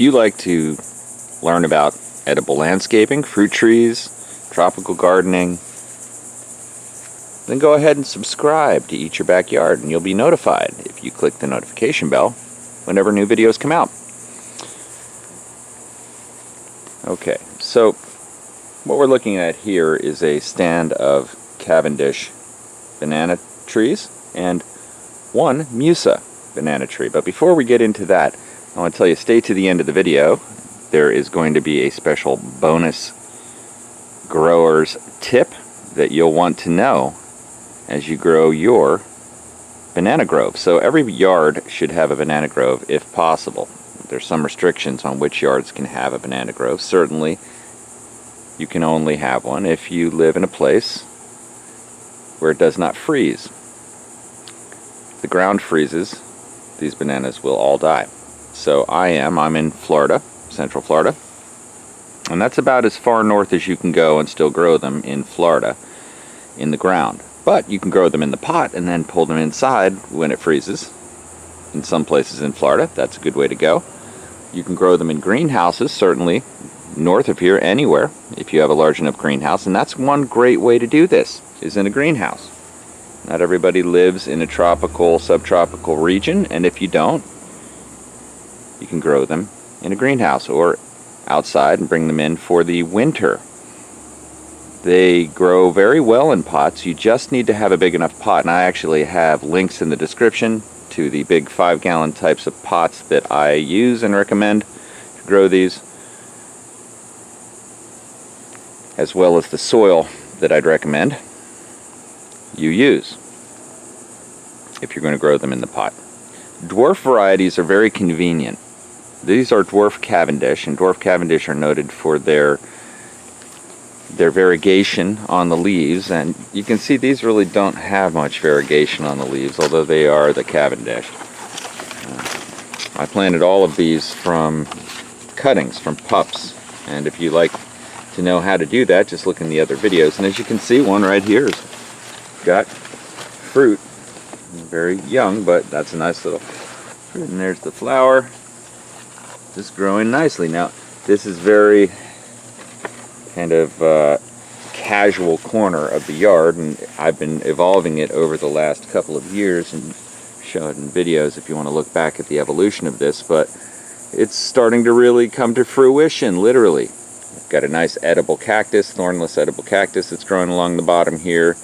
you like to learn about edible landscaping, fruit trees, tropical gardening, then go ahead and subscribe to Eat Your Backyard, and you'll be notified if you click the notification bell whenever new videos come out. Okay, so what we're looking at here is a stand of Cavendish banana trees and one Musa banana tree. But before we get into that, I want to tell you, stay to the end of the video. There is going to be a special bonus grower's tip that you'll want to know as you grow your banana grove. So every yard should have a banana grove if possible. There's some restrictions on which yards can have a banana grove. Certainly you can only have one if you live in a place where it does not freeze. If the ground freezes, these bananas will all die. So I'm in Florida, Central Florida, and that's about as far north as you can go and still grow them in Florida in the ground. But you can grow them in the pot and then pull them inside when it freezes. In some places in Florida, that's a good way to go. You can grow them in greenhouses, certainly north of here, anywhere, if you have a large enough greenhouse. And that's one great way to do this, is in a greenhouse. Not everybody lives in a tropical, subtropical region, and if you don't, you can grow them in a greenhouse or outside and bring them in for the winter. They grow very well in pots. You just need to have a big enough pot, and I actually have links in the description to the big 5-gallon types of pots that I use and recommend to grow these, as well as the soil that I'd recommend you use if you're going to grow them in the pot. Dwarf varieties are very convenient. These are Dwarf Cavendish, and Dwarf Cavendish are noted for their variegation on the leaves, and you can see these really don't have much variegation on the leaves, although they are the Cavendish. I planted all of these from cuttings, from pups, and if you like to know how to do that, just look in the other videos. And as you can see, one right here has got fruit, very young, but that's a nice little fruit. And there's the flower, just growing nicely. Now, this is very kind of casual corner of the yard, and I've been evolving it over the last couple of years and shown in videos if you want to look back at the evolution of this, but it's starting to really come to fruition, literally. I've got a nice edible cactus, thornless edible cactus that's growing along the bottom here.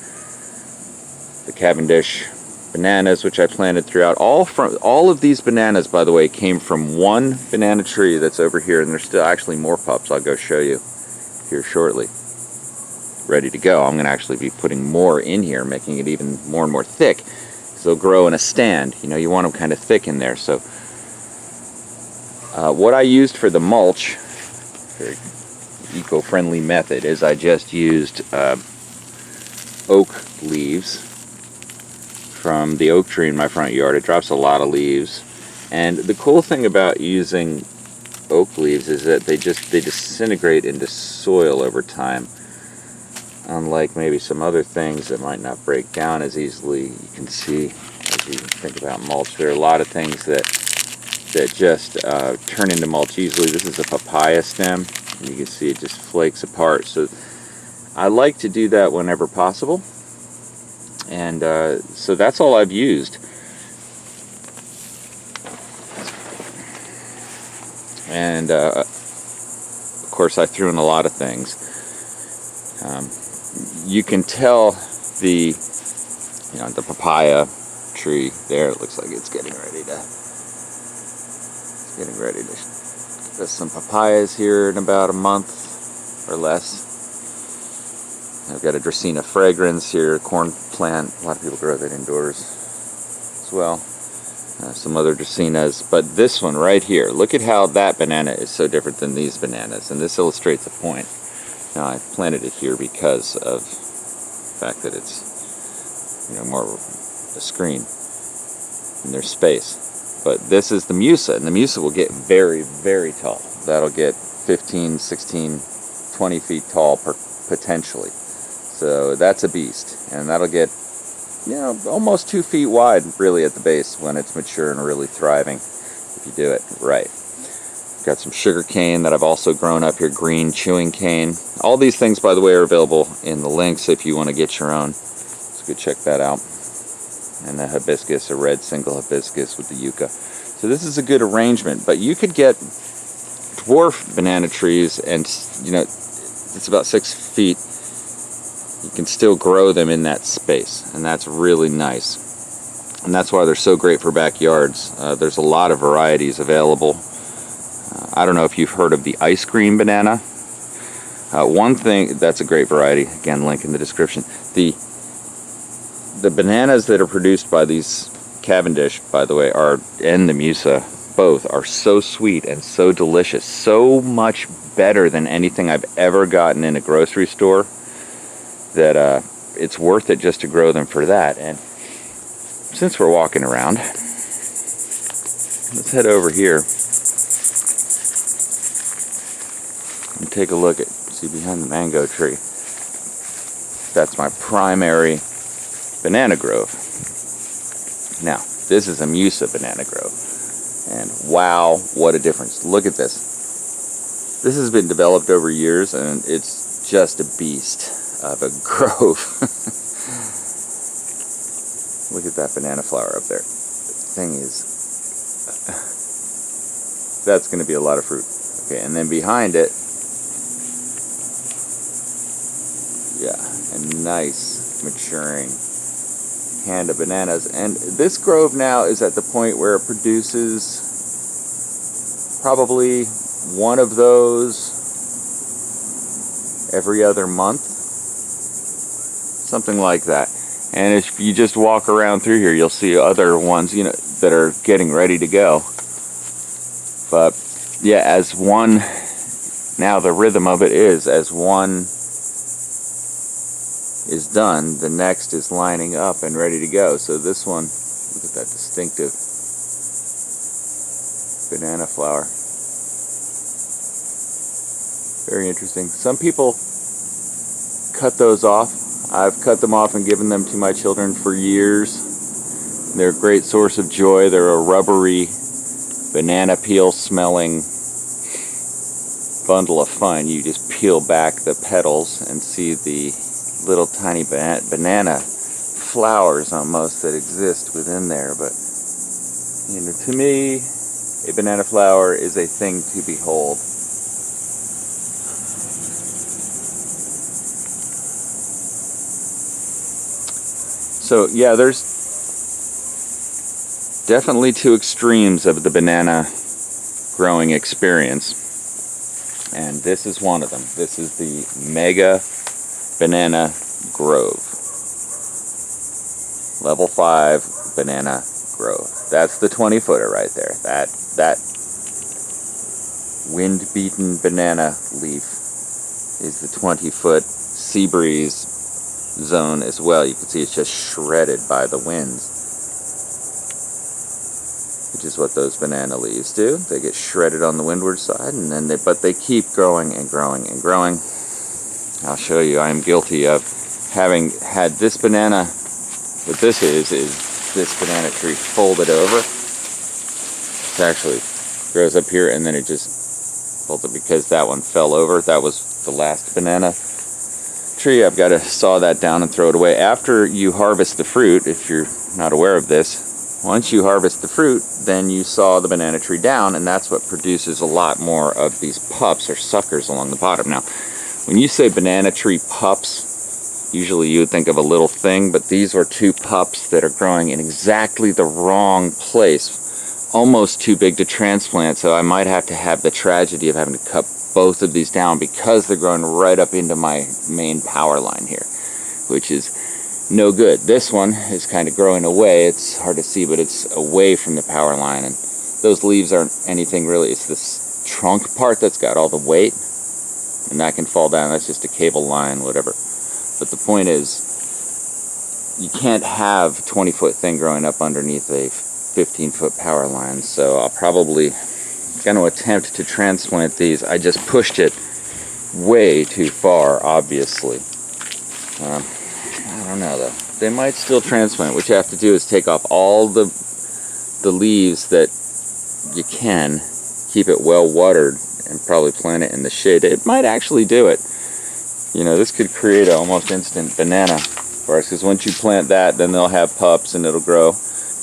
The Cavendish bananas, which I planted throughout. All of these bananas, by the way, came from one banana tree that's over here, and there's still actually more pups I'll go show you here shortly. Ready to go. I'm going to actually be putting more in here, making it even more and more thick, so they'll grow in a stand. You know, you want them kind of thick in there. So what I used for the mulch, very eco-friendly method, is I just used oak leaves from the oak tree in my front yard. It drops a lot of leaves, and the cool thing about using oak leaves is that they disintegrate into soil over time, unlike maybe some other things that might not break down as easily. You can see, as you think about mulch, there are a lot of things that just turn into mulch easily. This is a papaya stem, and you can see it just flakes apart. So I like to do that whenever possible, and so that's all I've used. And of course I threw in a lot of things. You can tell the papaya tree there, it looks like it's getting ready to give us some papayas here in about a month or less. I've got a Dracaena fragrans here, corn plant. A lot of people grow that indoors as well. Some other Dracaenas, but this one right here, look at how that banana is so different than these bananas, and this illustrates a point. Now, I planted it here because of the fact that it's, more of a screen and there's space. But this is the Musa, and the Musa will get very, very tall. That'll get 15, 16, 20 feet tall potentially. So that's a beast, and that'll get almost 2 feet wide really at the base when it's mature and really thriving if you do it right. Got some sugar cane that I've also grown up here, green chewing cane. All these things, by the way, are available in the links if you want to get your own. So go check that out. And a hibiscus, a red single hibiscus with the yucca. So this is a good arrangement, but you could get dwarf banana trees, and you know, it's about 6 feet. You can still grow them in that space, and that's really nice. And that's why they're so great for backyards. There's a lot of varieties available. I don't know if you've heard of the ice cream banana. One thing, that's a great variety. Again, link in the description. The bananas that are produced by these Cavendish, by the way, and the Musa, both are so sweet and so delicious. So much better than anything I've ever gotten in a grocery store, that it's worth it just to grow them for that. And since we're walking around, let's head over here and take a look at, see behind the mango tree. That's my primary banana grove. Now, this is a Musa banana grove. And wow, what a difference. Look at this. This has been developed over years, and it's just a beast of a grove. Look at that banana flower up there. The thing is, that's going to be a lot of fruit. Okay, and then behind it, yeah, a nice maturing hand of bananas. And this grove now is at the point where it produces probably one of those every other month, something like that. And if you just walk around through here, you'll see other ones, you know, that are getting ready to go. But yeah, as one, now the rhythm of it is, as one is done, the next is lining up and ready to go. So this one, look at that distinctive banana flower. Very interesting. Some people cut those off. I've cut them off and given them to my children for years. They're a great source of joy. They're a rubbery, banana peel smelling bundle of fun. You just peel back the petals and see the little tiny banana flowers almost that exist within there. But you know, to me, a banana flower is a thing to behold. So yeah, there's definitely two extremes of the banana growing experience, and this is one of them. This is the Mega Banana Grove, level 5 banana grove. That's the 20-footer right there. That wind-beaten banana leaf is the 20-foot sea breeze zone as well. You can see it's just shredded by the winds, which is what those banana leaves do. They get shredded on the windward side, and then but they keep growing and growing and growing. I'll show you. I am guilty of having had this banana. What this is this banana tree folded over. It actually grows up here, and then it just folded because that one fell over. That was the last banana tree. I've got to saw that down and throw it away. After you harvest the fruit, if you're not aware of this, once you harvest the fruit, then you saw the banana tree down, and that's what produces a lot more of these pups or suckers along the bottom. Now, when you say banana tree pups, usually you would think of a little thing, but these are two pups that are growing in exactly the wrong place, almost too big to transplant, so I might have to have the tragedy of having to cut both of these down because they're growing right up into my main power line here, which is no good. This one is kind of growing away. It's hard to see, but it's away from the power line, and those leaves aren't anything really. It's this trunk part that's got all the weight, and that can fall down. That's just a cable line, whatever. But the point is, you can't have a 20-foot thing growing up underneath a 15-foot power line, so I'll probably going to attempt to transplant these. I just pushed it way too far, obviously. I don't know though. They might still transplant. What you have to do is take off all the leaves that you can, keep it well watered and probably plant it in the shade, it might actually do it. You know, this could create an almost instant banana for us, because once you plant that, then they'll have pups and it'll grow.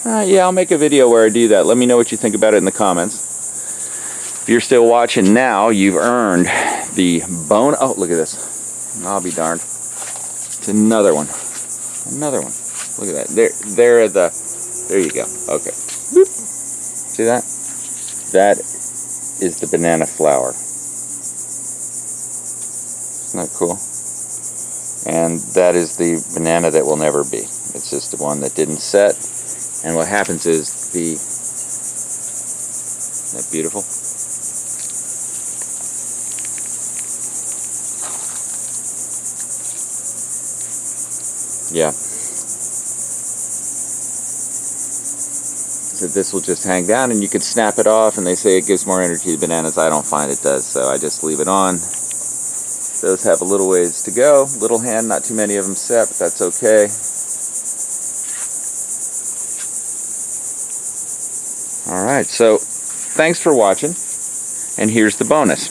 Yeah, I'll make a video where I do that. Let me know what you think about it in the comments. If you're still watching now, you've earned the bone. Oh, look at this. I'll be darned. It's another one. Another one. Look at that. There you go. Okay. Boop. See that? That is the banana flower. Isn't that cool? And that is the banana that will never be. It's just the one that didn't set. And what happens is isn't that beautiful? Yeah. So this will just hang down and you can snap it off, and they say it gives more energy to bananas. I don't find it does, so I just leave it on. Those have a little ways to go. Little hand, not too many of them set, but that's okay. Alright, so thanks for watching, and here's the bonus.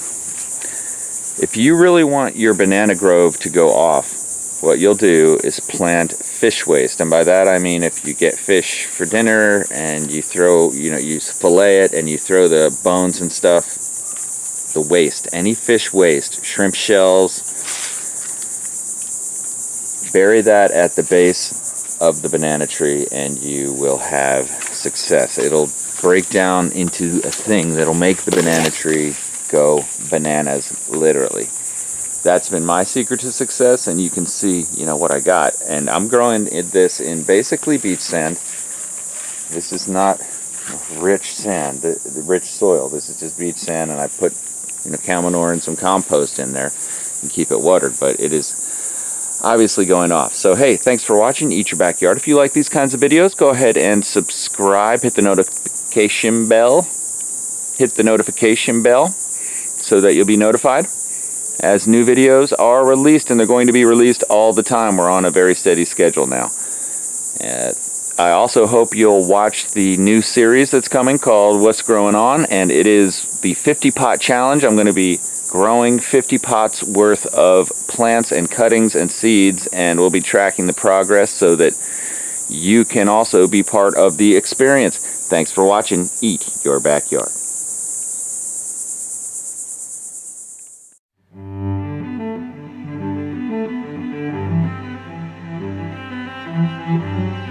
If you really want your banana grove to go off, what you'll do is plant fish waste, and by that I mean if you get fish for dinner and you throw, you fillet it and you throw the bones and stuff, the waste, any fish waste, shrimp shells, bury that at the base of the banana tree and you will have success. It'll break down into a thing that'll make the banana tree go bananas, literally. That's been my secret to success, and you can see, what I got. And I'm growing this in basically beach sand. This is not rich sand, the rich soil. This is just beach sand, and I put, cow manure and some compost in there and keep it watered. But it is obviously going off. So hey, thanks for watching. Eat Your Backyard. If you like these kinds of videos, go ahead and subscribe. Hit the notification bell. Hit the notification bell so that you'll be notified as new videos are released, and they're going to be released all the time. We're on a very steady schedule now. I also hope you'll watch the new series that's coming called What's Growing On, and it is the 50 pot challenge. I'm going to be growing 50 pots worth of plants and cuttings and seeds, and we'll be tracking the progress so that you can also be part of the experience. Thanks for watching. Eat Your Backyard. Thank you.